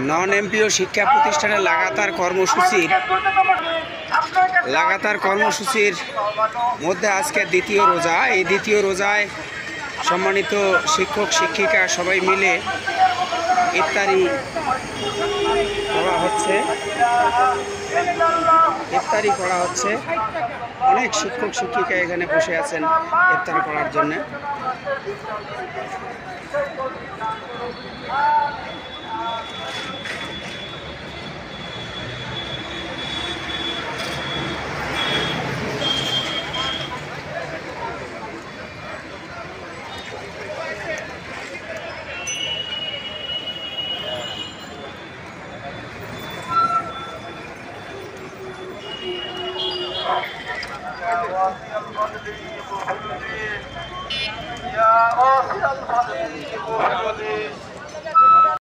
Non MPO শিক্ষা প্রতিষ্ঠানের লাগাতার কর্মসূচির মধ্যে আজকে দ্বিতীয় রোজা। এই দ্বিতীয় রোজায় সম্মানিত শিক্ষক শিক্ষিকা সবাই মিলে ইফতারি করা হচ্ছে। অনেক শিক্ষক শিক্ষিকা এখানে বসে আছেন ইফতারি করার জন্য।